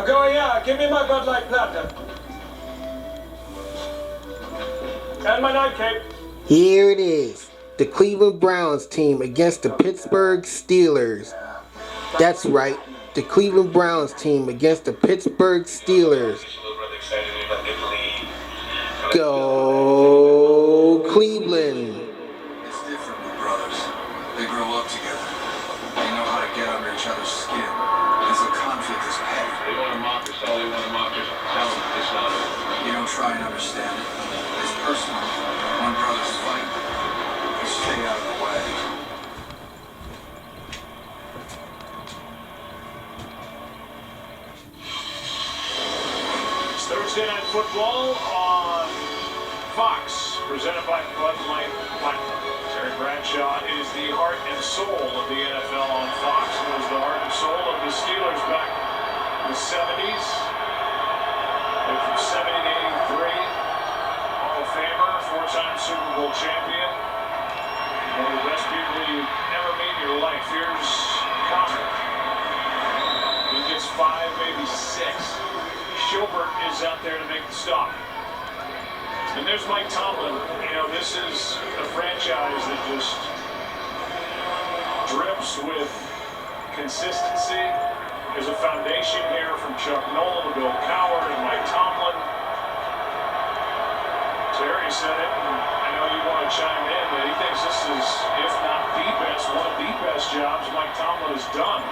I'm going out. Give me my Bud Light Platinum. And my night cape. Here it is. The Cleveland Browns team against the Pittsburgh Steelers. That's right. The Cleveland Browns team against the Pittsburgh Steelers. Go Cleveland. It's different with brothers. They grow up together. They know how to get under each other's skin. There's a conflict is petty. They want to mock us all. They want to mock us. Tell them it's not over. You don't try and understand it. It's personal. When brothers fight, you stay out of the way. It's Thursday Night Football on Fox, presented by Bud Light Platinum. Terry Bradshaw is the heart and soul of the NFL on Fox. He was the heart and soul of the Steelers back in the 70s. And from 70 to 83, Hall of Famer, four-time Super Bowl champion. One of the best people you ever meet in your life. Here's Connor. He gets 5, maybe 6. Schilbert is out there to make the stop. And there's Mike Tomlin. You know, this is a franchise that just drips with consistency. There's a foundation here from Chuck Noll to Bill Cowher and Mike Tomlin. Terry said it, and I know you want to chime in, but he thinks this is, if not the best, one of the best jobs Mike Tomlin has done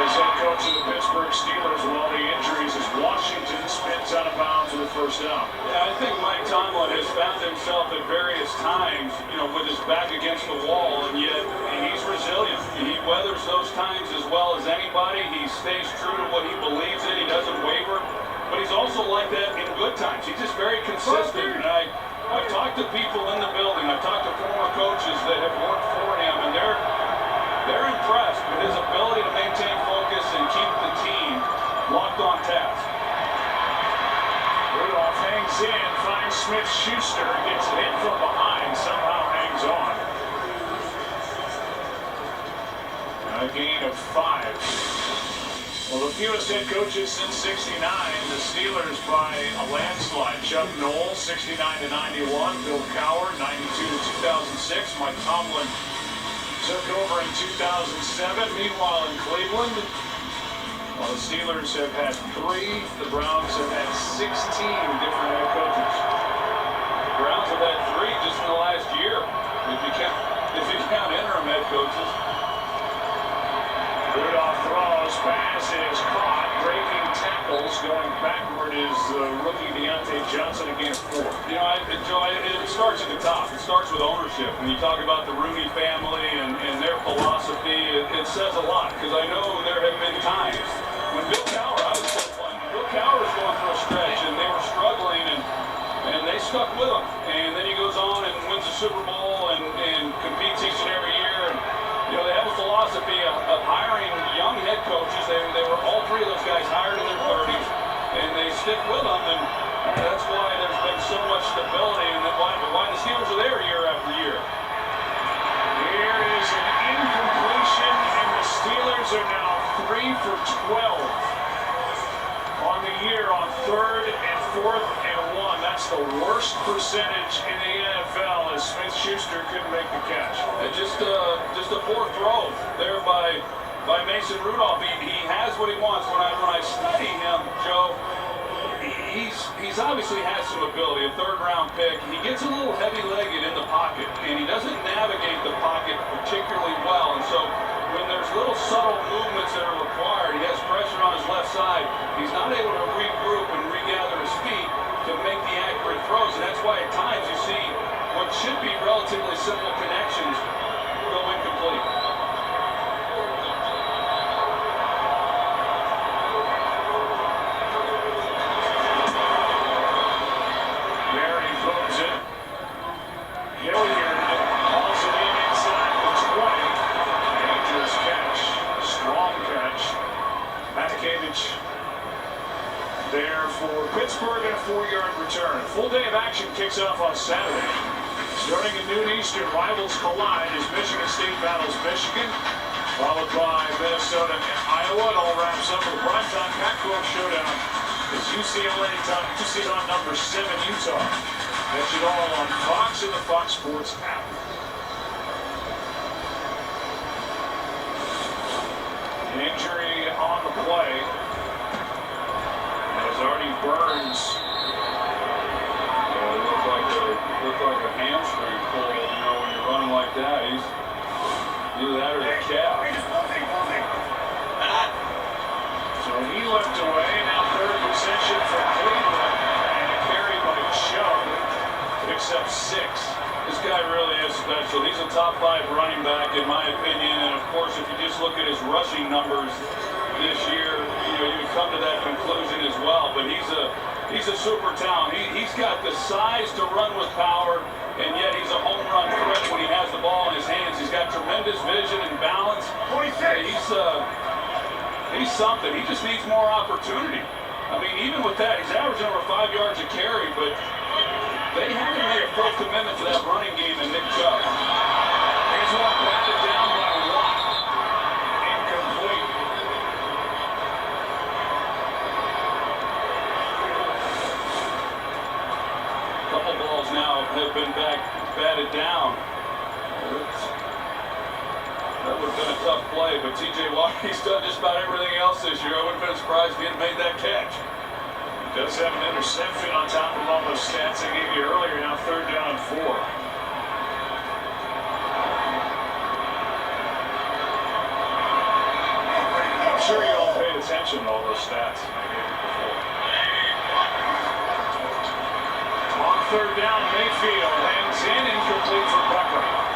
as head coach of the Pittsburgh Steelers with all the injuries as Washington spins out of bounds with the first down. Yeah, I think Mike Tomlin has found himself at various times, you know, with his back against the wall, and yet he's resilient. He weathers those times as well as anybody. He stays true to what he believes in. He doesn't waver. But he's also like that in good times. He's just very consistent. And I've talked to people in the building. I've talked to former coaches that have worked for him, and they're impressed with his ability to maintain focus and keep the team locked on task. Rudolph hangs in, finds Smith-Schuster, gets hit from behind, somehow hangs on. A gain of 5. Well, the fewest head coaches since '69, the Steelers by a landslide. Chuck Noll, 69 to 91. Bill Cowher, 92 to 2006. Mike Tomlin took over in 2007. Meanwhile, in Cleveland, well, the Steelers have had 3. The Browns have had 16 different head coaches. The Browns have had 3 just in the last year, if you count interim head coaches. Rudolph throws, pass is caught, breaking tackles, going backward is rookie Deontay Johnson against 4. You know, Joe, it starts at the top. It starts with ownership. When you talk about the Rooney family and their philosophy, it says a lot, because I know there have been times when Bill Cowher, Bill Cowher was going through a stretch, and they were struggling, and they stuck with him. And then he goes on and wins the Super Bowl and competes each and every year. And, you know, they have a philosophy of hiring young head coaches. They were all 3 of those guys hired in their 30s, and they stick with them, and that's why there's been so much stability, and why the Steelers are there year after year. Here is an incompletion, and the Steelers are now 3 for 12 on the year on 3rd and 4th and 1. That's the worst percentage in the NFL as Smith-Schuster couldn't make the catch. Just a poor throw there by Mason Rudolph. He has what he wants. When I study him, Joe, he's obviously has some ability. A 3rd-round pick. He gets a little heavy-legged in the pocket, and he doesn't navigate the pocket particularly well. And so when there's little subtle movements that are required, he has pressure on his left side. He's not able to regroup and regather his feet to make the accurate throws, and that's why at times you see what should be relatively simple connections go incomplete. Mary throws it. Hilliard hauls it in inside the 20. Dangerous catch. Strong catch. Matakevich there for Pittsburgh and a 4-yard return. Full day of action kicks off on Saturday. Starting at noon Eastern, rivals collide as Michigan State battles Michigan, followed by Minnesota and Iowa. It all wraps up with primetime Pac-12 UCLA to on number 7 Utah. That's it all on Fox and the Fox Sports app. An injury on the play. As Artie Burns looked like a hamstring pull. You know, when you're running like that, he's either that or the calf. So he left away. Now third possession for Cleveland, and a carry by Chubb picks up 6. This guy really is special. He's a top 5 running back in my opinion, and of course, if you just look at his rushing numbers this year, you know, you would come to that conclusion as well. But he's a super talent. He's got the size to run with power, and yet he's a home run threat when he has the ball in his hands. He's got tremendous vision and balance. He's something. He just needs more opportunity. I mean, even with that, he's averaging over 5 yards a carry, but they haven't made a full commitment to that running game in Nick Chubb. Here's one batted down by Watt. Incomplete. A couple balls now have been batted down. That would have been a tough play, but T.J. Watt, he's done just about everything else this year. I wouldn't have been surprised if he hadn't made that catch. He does have an interception on top of all those stats I gave you earlier. Now third down and 4. I'm sure you all paid attention to all those stats I gave you before. On third down, Mayfield hangs in, incomplete for Becker.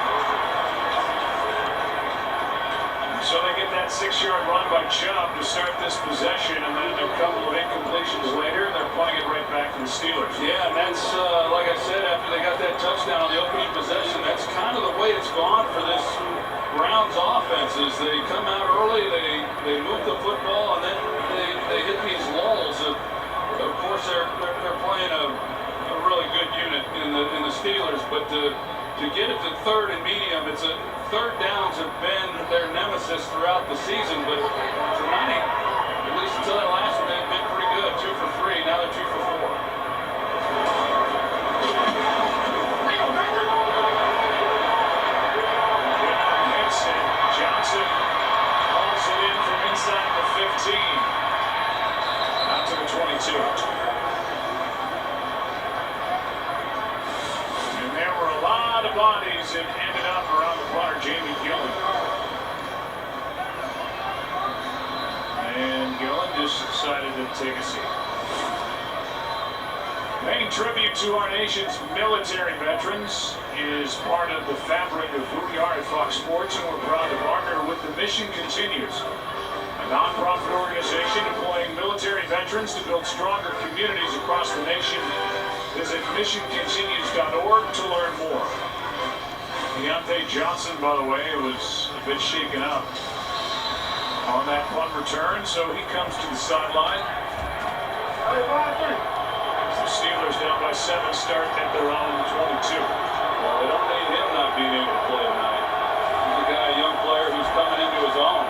So they get that 6-yard run by Chubb to start this possession, and then a couple of incompletions later, they're playing it right back to the Steelers. Yeah, and that's, like I said, after they got that touchdown on the opening possession, that's kind of the way it's gone for this Browns offense. Is they come out early, they move the football, and then they hit these lulls. Of course, they're playing a really good unit in the Steelers, but to get it to third and medium, third downs have been their nemesis throughout the season, but tonight, at least until that last one, they've been pretty good. 2 for 3, now they're 2 for 4. Johnson hauls it in from inside the 15. Out to the 22. And there were a lot of bodies that ended up around the punter, Jamie Gillen. And Gillen just decided to take a seat. Paying tribute to our nation's military veterans is part of the fabric of who we are at Fox Sports, and we're proud to partner with the Mission Continues, a nonprofit organization employing military veterans to build stronger communities across the nation. Visit missioncontinues.org to learn more. Deontay Johnson, by the way, was a bit shaken up on that punt return, so he comes to the sideline. The Steelers down by 7, start at their own 22. Well, they don't need him not being able to play tonight. He's a guy, a young player who's coming into his own.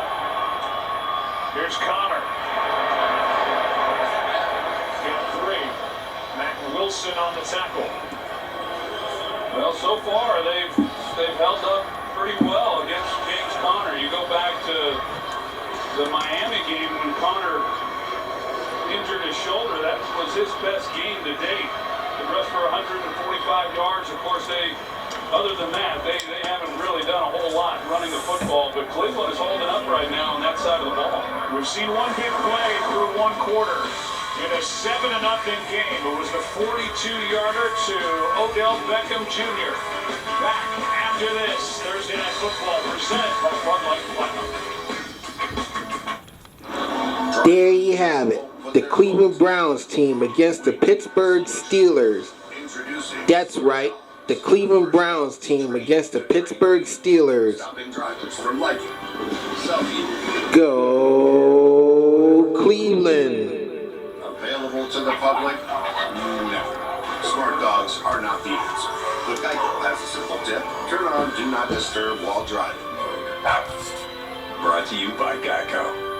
Here's Connor. Got 3. Matt Wilson on the tackle. Well, so far they've held up pretty well against James Conner. You go back to the Miami game when Conner injured his shoulder. That was his best game to date. He rushed for 145 yards. Of course, other than that, they haven't really done a whole lot running the football, but Cleveland is holding up right now on that side of the ball. We've seen one big play through 1 quarter in a 7-0 game. It was the 42-yarder to Odell Beckham Jr. Back after this Thursday Night Football presented by Bud Light Platinum. There you have it. The Cleveland Browns team against the Pittsburgh Steelers. That's right. The Cleveland Browns team against the Pittsburgh Steelers. Go Cleveland. Available to the public? No. Smart dogs are not the answer. But Geico has a simple tip. Turn on Do Not Disturb while driving. Brought to you by Geico.